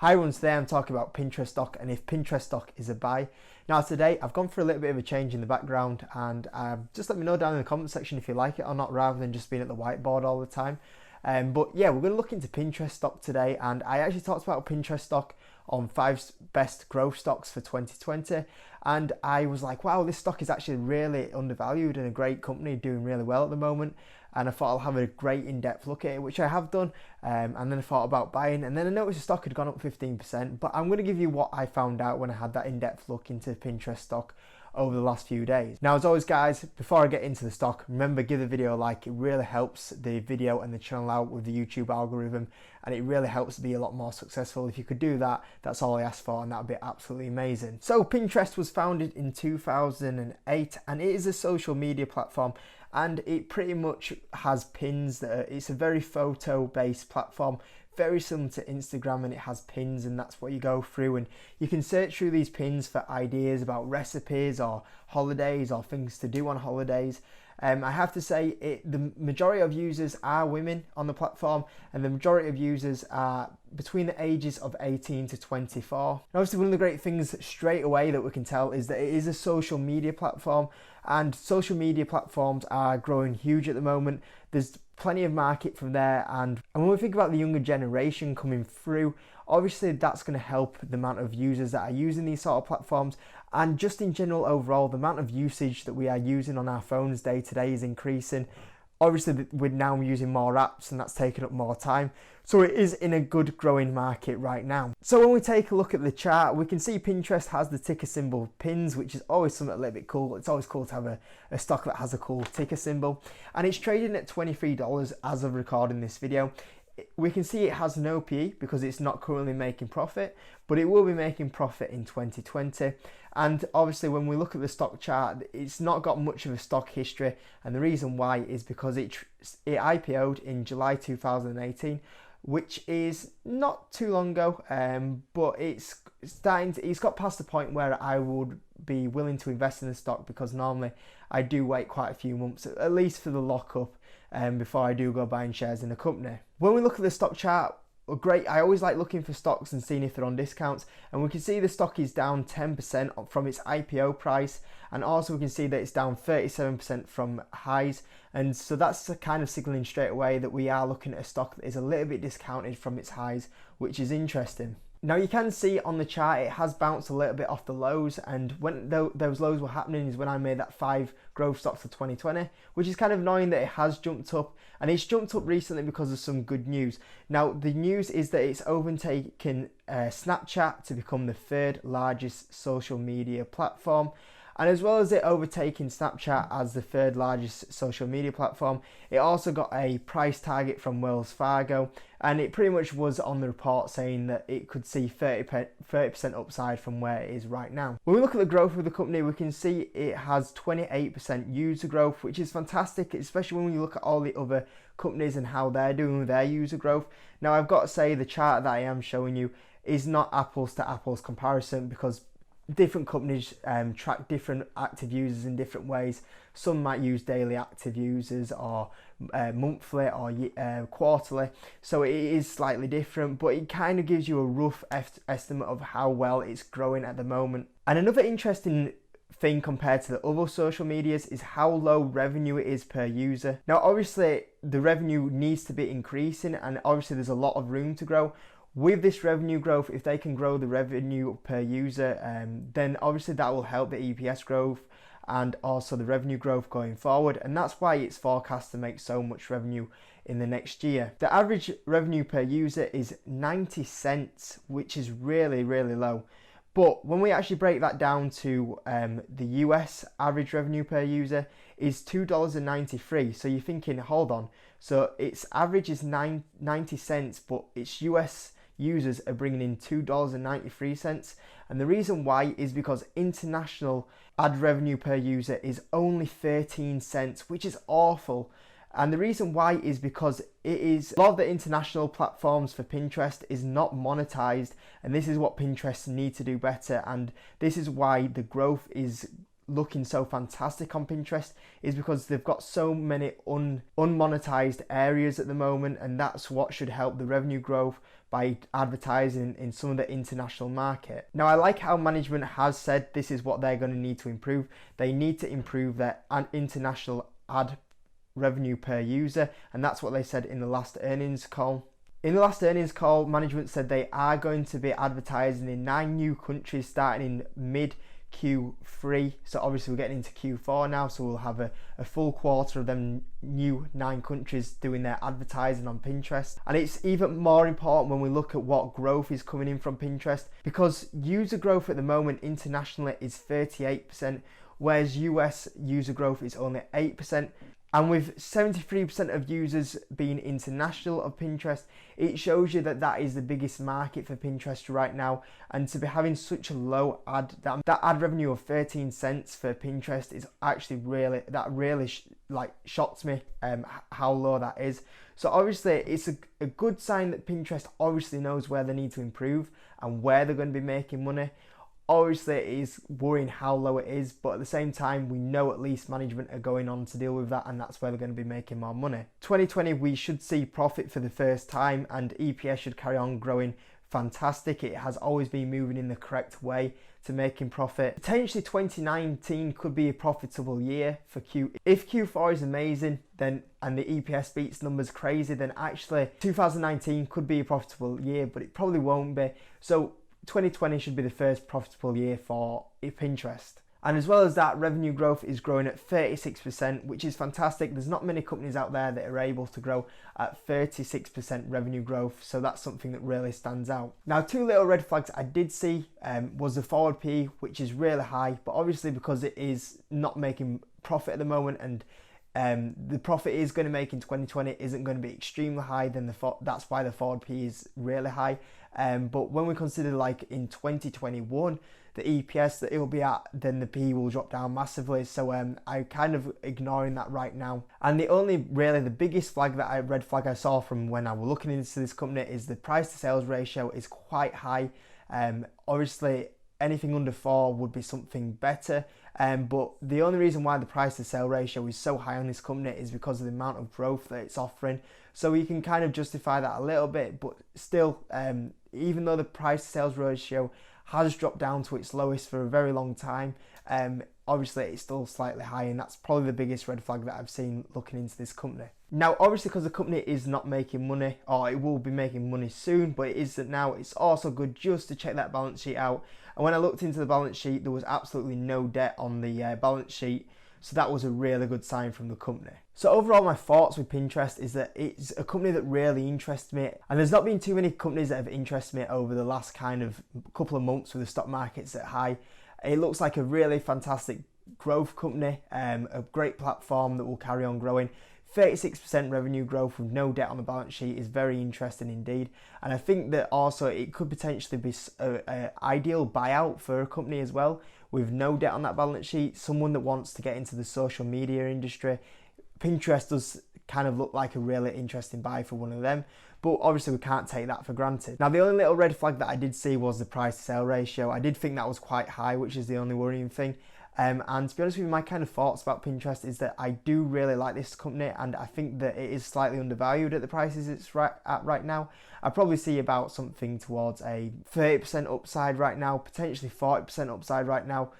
Hi everyone, today I'm talking about Pinterest stock and if Pinterest stock is a buy. Now today I've gone for a little bit of a change in the background and just let me know down in the comment section if you like it or not, rather than just being at the whiteboard all the time. But yeah, we're going to look into Pinterest stock today, and I actually talked about Pinterest stock on 5 best growth stocks for 2020, and I was like, wow, this stock is actually really undervalued and a great company doing really well at the moment. And I thought I'll have a great in-depth look at it, which I have done, and then I thought about buying, and then I noticed the stock had gone up 15%, but I'm going to give you what I found out when I had that in-depth look into Pinterest stock over the last few days. Now, as always guys, before I get into the stock, remember, give the video a like. It really helps the video and the channel out with the YouTube algorithm, and it really helps to be a lot more successful. If you could do that, that's all I ask for, and that would be absolutely amazing. So Pinterest was founded in 2008, and it is a social media platform, and it pretty much has pins it's a very photo based platform, very similar to Instagram, and it has pins, and that's what you go through, and you can search through these pins for ideas about recipes or holidays or things to do on holidays. I have to say, the majority of users are women on the platform, and the majority of users are between the ages of 18 to 24. And obviously, one of the great things straight away that we can tell is that it is a social media platform, and social media platforms are growing huge at the moment. There's plenty of market from there, and when we think about the younger generation coming through, obviously that's going to help the amount of users that are using these sort of platforms, and just in general overall the amount of usage that we are using on our phones day to day is increasing. Obviously we're now using more apps, and that's taking up more time, so it is in a good growing market right now. So when we take a look at the chart, we can see Pinterest has the ticker symbol pins, which is always something a little bit cool. It's always cool to have a stock that has a cool ticker symbol, and it's trading at $23 as of recording this video. We can see it has no PE because it's not currently making profit, but it will be making profit in 2020. And obviously when we look at the stock chart, it's not got much of a stock history, and the reason why is because it IPO'd in July 2018, which is not too long ago, but it's got past the point where I would be willing to invest in the stock, because normally I do wait quite a few months at least for the lockup before I do go buying shares in a company. When we look at the stock chart, great, I always like looking for stocks and seeing if they're on discounts, and we can see the stock is down 10% from its IPO price, and also we can see that it's down 37% from highs, and so that's kind of signaling straight away that we are looking at a stock that is a little bit discounted from its highs, which is interesting. Now you can see on the chart it has bounced a little bit off the lows, and when those lows were happening is when I made that 5 growth stocks for 2020, which is kind of annoying that it has jumped up, and it's jumped up recently because of some good news. Now the news is that it's overtaken Snapchat to become the 3rd largest social media platform. And as well as it overtaking Snapchat as the 3rd largest social media platform, it also got a price target from Wells Fargo, and it pretty much was on the report saying that it could see 30% upside from where it is right now. When we look at the growth of the company, we can see it has 28% user growth, which is fantastic, especially when you look at all the other companies and how they're doing with their user growth. Now I've got to say, the chart that I am showing you is not apples to apples comparison, because different companies track different active users in different ways. Some might use daily active users, or monthly, or quarterly, so it is slightly different, but it kind of gives you a rough estimate of how well it's growing at the moment. And another interesting thing compared to the other social medias is how low revenue it is per user. Now obviously the revenue needs to be increasing, and obviously there's a lot of room to grow. With this revenue growth, if they can grow the revenue per user, then obviously that will help the EPS growth and also the revenue growth going forward, and that's why it's forecast to make so much revenue in the next year. The average revenue per user is 90 cents, which is really low. But when we actually break that down to the US average revenue per user is $2.93. So you're thinking, hold on, so its average is 90 cents, but its US users are bringing in $2.93, and the reason why is because international ad revenue per user is only 13 cents, which is awful. And the reason why is because a lot of the international platforms for Pinterest is not monetized, and this is what Pinterest need to do better, and this is why the growth is looking so fantastic on Pinterest is because they've got so many unmonetized areas at the moment, and that's what should help the revenue growth by advertising in some of the international market. Now, I like how management has said this is what they're going to need to improve. They need to improve their international ad revenue per user, and that's what they said in the last earnings call. In the last earnings call, management said they are going to be advertising in 9 new countries starting in mid Q3. So obviously we're getting into Q4 now, so we'll have a full quarter of them new 9 countries doing their advertising on Pinterest. And it's even more important when we look at what growth is coming in from Pinterest, because user growth at the moment internationally is 38%, whereas US user growth is only 8%. And with 73% of users being international of Pinterest, it shows you that that is the biggest market for Pinterest right now. And to be having such a low that ad revenue of 13 cents for Pinterest is actually really shocks me how low that is. So obviously it's a good sign that Pinterest obviously knows where they need to improve and where they're going to be making money. Obviously it is worrying how low it is, but at the same time we know at least management are going on to deal with that, and that's where they're going to be making more money. 2020 we should see profit for the first time, and EPS should carry on growing fantastic. It has always been moving in the correct way to making profit. Potentially 2019 could be a profitable year for If Q4 is amazing then and the EPS beats numbers crazy, then actually 2019 could be a profitable year, but it probably won't be. So 2020 should be the first profitable year for Pinterest. And as well as that, revenue growth is growing at 36%, which is fantastic. There's not many companies out there that are able to grow at 36% revenue growth, so that's something that really stands out. Now, 2 little red flags I did see was the forward PE, which is really high, but obviously because it is not making profit at the moment, and the profit is going to make in 2020 isn't going to be extremely high, then that's why the forward PE is really high. But when we consider like in 2021 the EPS that it will be at, then the PE will drop down massively. So I'm kind of ignoring that right now. And the biggest red flag I saw from when I was looking into this company is the price to sales ratio is quite high. Obviously anything under 4 would be something better. But the only reason why the price to sale ratio is so high on this company is because of the amount of growth that it's offering. So you can kind of justify that a little bit, but still, even though the price to sales ratio has dropped down to its lowest for a very long time, obviously it's still slightly high, and that's probably the biggest red flag that I've seen looking into this company. Now, obviously because the company is not making money, or it will be making money soon, but it isn't now, it's also good just to check that balance sheet out. And when I looked into the balance sheet, there was absolutely no debt on the balance sheet. So that was a really good sign from the company. So overall, my thoughts with Pinterest is that it's a company that really interests me. And there's not been too many companies that have interested me over the last kind of couple of months with the stock markets at high. It looks like a really fantastic growth company, a great platform that will carry on growing. 36% revenue growth with no debt on the balance sheet is very interesting indeed. And I think that also it could potentially be an ideal buyout for a company as well, with no debt on that balance sheet, someone that wants to get into the social media industry. Pinterest does kind of look like a really interesting buy for one of them, but obviously we can't take that for granted. Now, the only little red flag that I did see was the price to sale ratio. I did think that was quite high, which is the only worrying thing. And to be honest with you, my kind of thoughts about Pinterest is that I do really like this company, and I think that it is slightly undervalued at the prices it's at right now. I probably see about something towards a 30% upside right now, potentially 40% upside right now.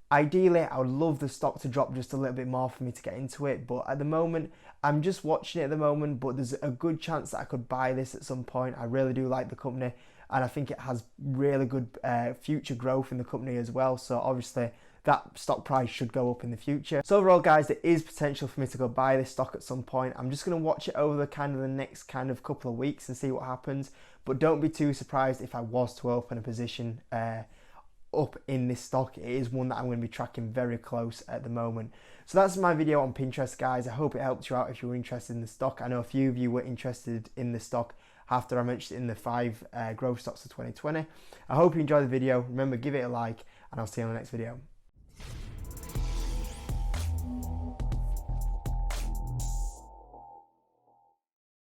Ideally, I would love the stock to drop just a little bit more for me to get into it, but at the moment, I'm just watching it at the moment, but there's a good chance that I could buy this at some point. I really do like the company, and I think it has really good future growth in the company as well, so obviously that stock price should go up in the future. So overall, guys, there is potential for me to go buy this stock at some point. I'm just going to watch it over the next couple of weeks and see what happens, but don't be too surprised if I was to open a position up in this stock. It is one that I'm going to be tracking very close at the moment. So that's my video on Pinterest, guys. I hope it helped you out if you were interested in the stock. I know a few of you were interested in the stock after I mentioned it in the 5 growth stocks of 2020. I hope you enjoyed the video. Remember, give it a like, and I'll see you on the next video.